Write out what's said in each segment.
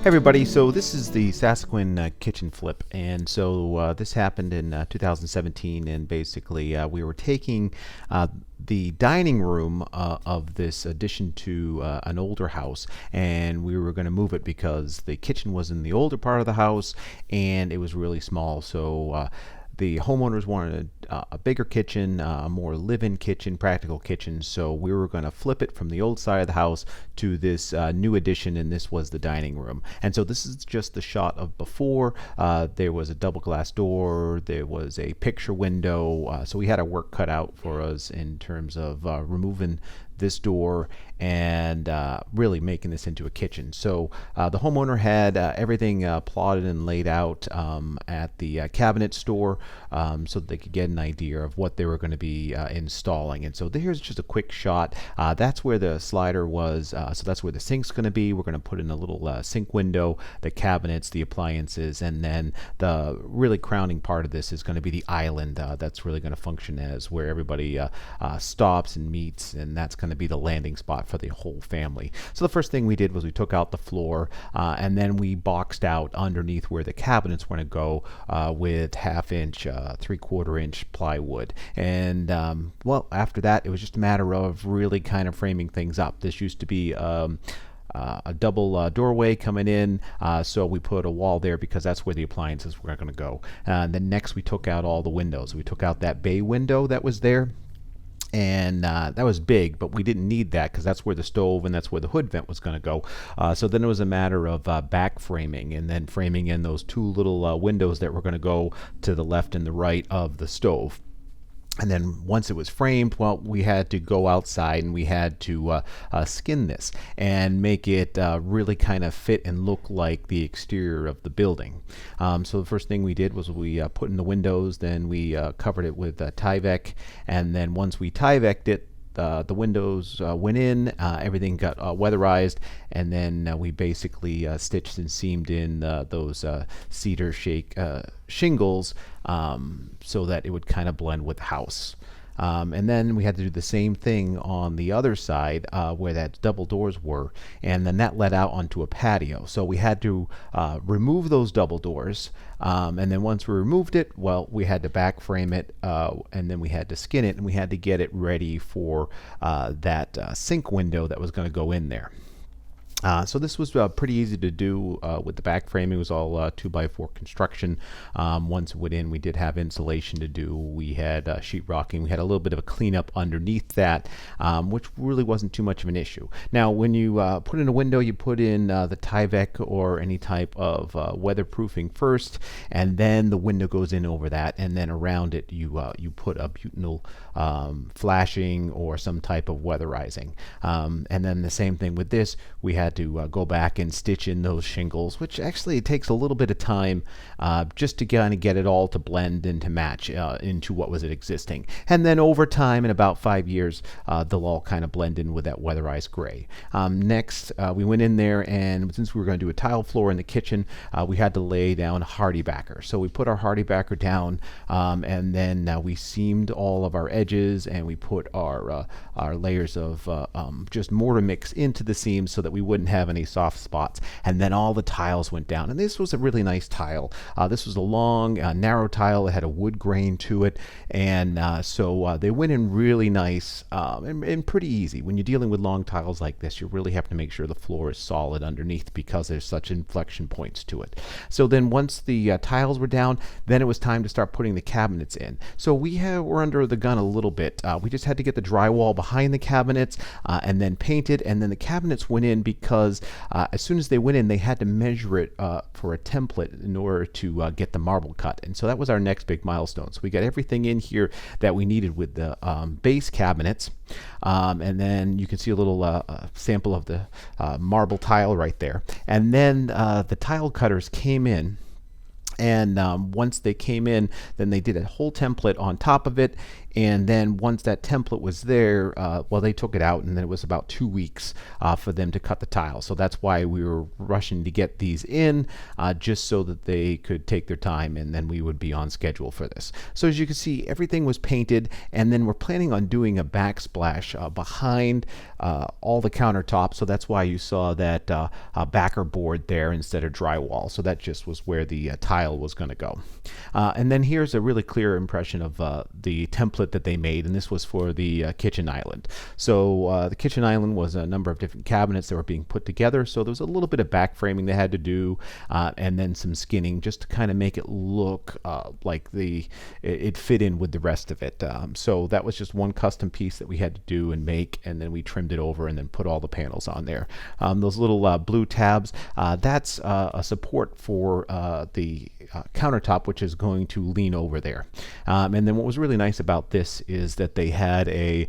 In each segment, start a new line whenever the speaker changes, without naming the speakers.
Hey everybody, so this is the Sassaquin kitchen flip, and so this happened in 2017, and basically we were taking the dining room of this addition to an older house, and we were going to move it because the kitchen was in the older part of the house and it was really small. So the homeowners wanted a bigger kitchen, a more live-in kitchen, practical kitchen, so we were going to flip it from the old side of the house to this new addition, and this was the dining room. And so this is just the shot of before. There was a double glass door, there was a picture window, so we had our work cut out for us in terms of removing this door and really making this into a kitchen. So the homeowner had everything plotted and laid out at the cabinet store so that they could get an idea of what they were going to be installing. And so here's just a quick shot. That's where the slider was, so that's where the sink's going to be. We're going to put in a little sink window, the cabinets, the appliances, and then the really crowning part of this is going to be the island that's really going to function as where everybody stops and meets, and that's going to be the landing spot for the whole family. So the first thing we did was we took out the floor and then we boxed out underneath where the cabinets were going to go with 1/2 inch, 3/4 inch plywood. And well, after that it was just a matter of really kind of framing things up. This used to be a double doorway coming in, so we put a wall there because that's where the appliances were going to go. Then next we took out all the windows. We took out that bay window that was there, and that was big, but we didn't need that because that's where the stove and that's where the hood vent was going to go. So then it was a matter of back framing and then framing in those two little windows that were going to go to the left and the right of the stove. And then once it was framed, well, we had to go outside and we had to skin this and make it really kind of fit and look like the exterior of the building. So the first thing we did was we put in the windows, then we covered it with Tyvek, and then once we Tyvek'd it, the windows went in, everything got weatherized, and then we basically stitched and seamed in those cedar shake shingles so that it would kind of blend with the house. And then we had to do the same thing on the other side where that double doors were, and then that led out onto a patio. So we had to remove those double doors, and then once we removed it, well, we had to back frame it, and then we had to skin it, and we had to get it ready for that sink window that was going to go in there. So this was pretty easy to do with the back framing. It was all 2x4 construction. Once it went in, we did have insulation to do. We had sheetrocking. We had a little bit of a cleanup underneath that, which really wasn't too much of an issue. Now, when you put in a window, you put in the Tyvek or any type of weatherproofing first, and then the window goes in over that, and then around it you put a butyl flashing or some type of weatherizing. And then the same thing with this. We had to go back and stitch in those shingles, which actually it takes a little bit of time just to kind of get it all to blend and to match into what was existing. And then over time, in about 5 years, they'll all kind of blend in with that weatherized gray. Next, we went in there, and since we were going to do a tile floor in the kitchen, we had to lay down a hardy backer. So we put our hardy backer down, and then we seamed all of our edges, and we put our layers of just mortar mix into the seams so that we wouldn't have any soft spots. And then all the tiles went down, and this was a really nice tile. This was a long narrow tile. It had a wood grain to it, and so they went in really nice and pretty easy. When you're dealing with long tiles like this, you really have to make sure the floor is solid underneath because there's such inflection points to it. So then once the tiles were down, then it was time to start putting the cabinets in. So were under the gun a little bit. We just had to get the drywall behind the cabinets and then paint it, and then the cabinets went in because as soon as they went in, they had to measure it for a template in order to get the marble cut. And so that was our next big milestone. So we got everything in here that we needed with the base cabinets, and then you can see a little sample of the marble tile right there. And then the tile cutters came in, and once they came in, then they did a whole template on top of it, And then once that template was there, well, they took it out, and then it was about 2 weeks for them to cut the tile. So that's why we were rushing to get these in, just so that they could take their time, and then we would be on schedule for this. So as you can see, everything was painted, and then we're planning on doing a backsplash behind all the countertops. So that's why you saw that backer board there instead of drywall. So that just was where the tile was going to go. And then here's a really clear impression of the template that they made, and this was for the kitchen island. So the kitchen island was a number of different cabinets that were being put together. So there was a little bit of back framing they had to do, and then some skinning just to kind of make it look like it fit in with the rest of it. So that was just one custom piece that we had to do and make, and then we trimmed it over and then put all the panels on there. Those little blue tabs, that's a support for the countertop, which is going to lean over there. And then what was really nice about this is that they had a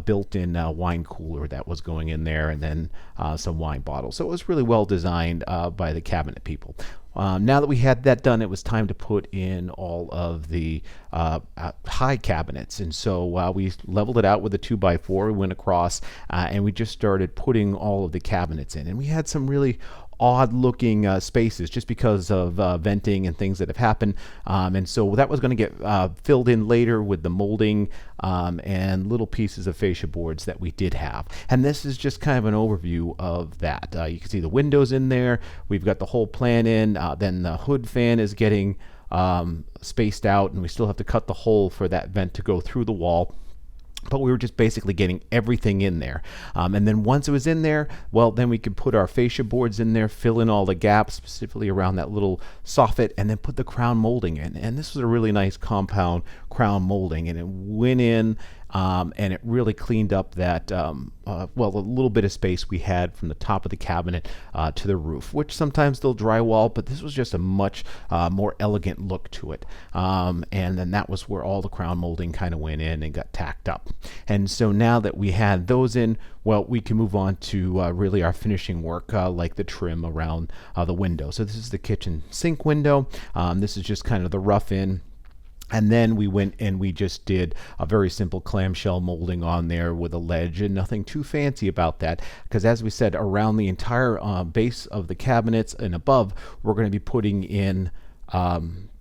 built-in wine cooler that was going in there, and then some wine bottles. So it was really well designed by the cabinet people. Now that we had that done, it was time to put in all of the high cabinets. And so we leveled it out with a 2x4. We went across and we just started putting all of the cabinets in. And we had some really odd looking spaces just because of venting and things that have happened, and so that was going to get filled in later with the molding and little pieces of fascia boards that we did have. And this is just kind of an overview of that. You can see the windows in there. We've got the whole plan in. Then the hood fan is getting spaced out, and we still have to cut the hole for that vent to go through the wall. But we were just basically getting everything in there. And then once it was in there, well, then we could put our fascia boards in there, fill in all the gaps, specifically around that little soffit, and then put the crown molding in. And this was a really nice compound crown molding, and it went in, and it really cleaned up that, well, a little bit of space we had from the top of the cabinet to the roof, which sometimes they'll drywall, but this was just a much more elegant look to it. And then that was where all the crown molding kind of went in and got tacked up. And so now that we had those in, well, we can move on to really our finishing work, like the trim around the window. So this is the kitchen sink window. This is just kind of the rough in. And then we went and we just did a very simple clamshell molding on there with a ledge, and nothing too fancy about that, because as we said, around the entire base of the cabinets and above, we're going to be putting in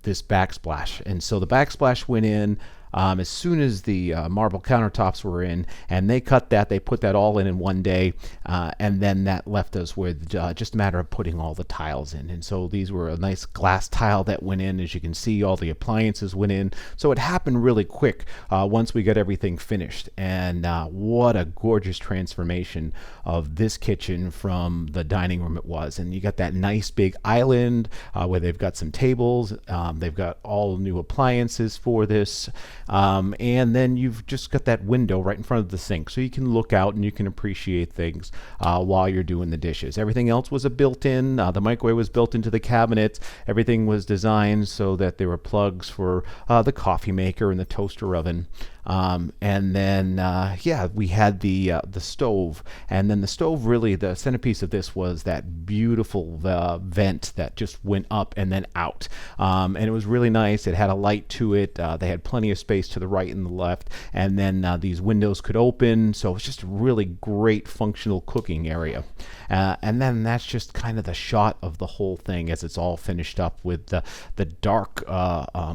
this backsplash. And so the backsplash went in as soon as the marble countertops were in, and they cut that, they put that all in one day, and then that left us with just a matter of putting all the tiles in. And so these were a nice glass tile that went in. As you can see, all the appliances went in, so it happened really quick once we got everything finished. And what a gorgeous transformation of this kitchen from the dining room it was. And you got that nice big island where they've got some tables, they've got all new appliances for this. And then you've just got that window right in front of the sink, so you can look out and you can appreciate things while you're doing the dishes. Everything else was a built-in. The microwave was built into the cabinets. Everything was designed so that there were plugs for the coffee maker and the toaster oven. And then, yeah, we had the stove, and then the stove, really the centerpiece of this was that beautiful vent that just went up and then out. And it was really nice. It had a light to it. They had plenty of space to the right and the left, and then these windows could open, so it's just a really great functional cooking area. And then that's just kind of the shot of the whole thing as it's all finished up with the dark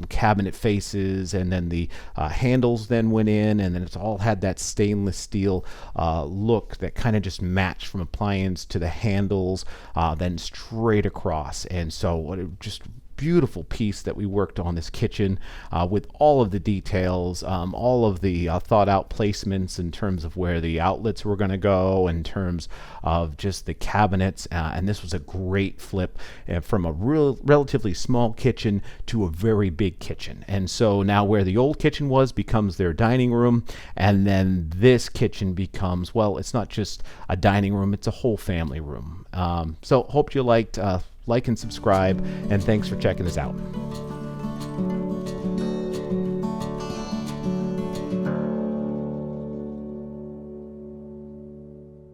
cabinet faces, and then the handles then went in, and then it's all had that stainless steel look that kind of just matched from appliance to the handles, then straight across. And so it just beautiful piece that we worked on this kitchen with all of the details, all of the thought out placements in terms of where the outlets were going to go, in terms of just the cabinets, and this was a great flip from a relatively small kitchen to a very big kitchen. And so now where the old kitchen was becomes their dining room, and then this kitchen becomes, well, it's not just a dining room, it's a whole family room. So hope you liked. Like and subscribe, and thanks for checking this out.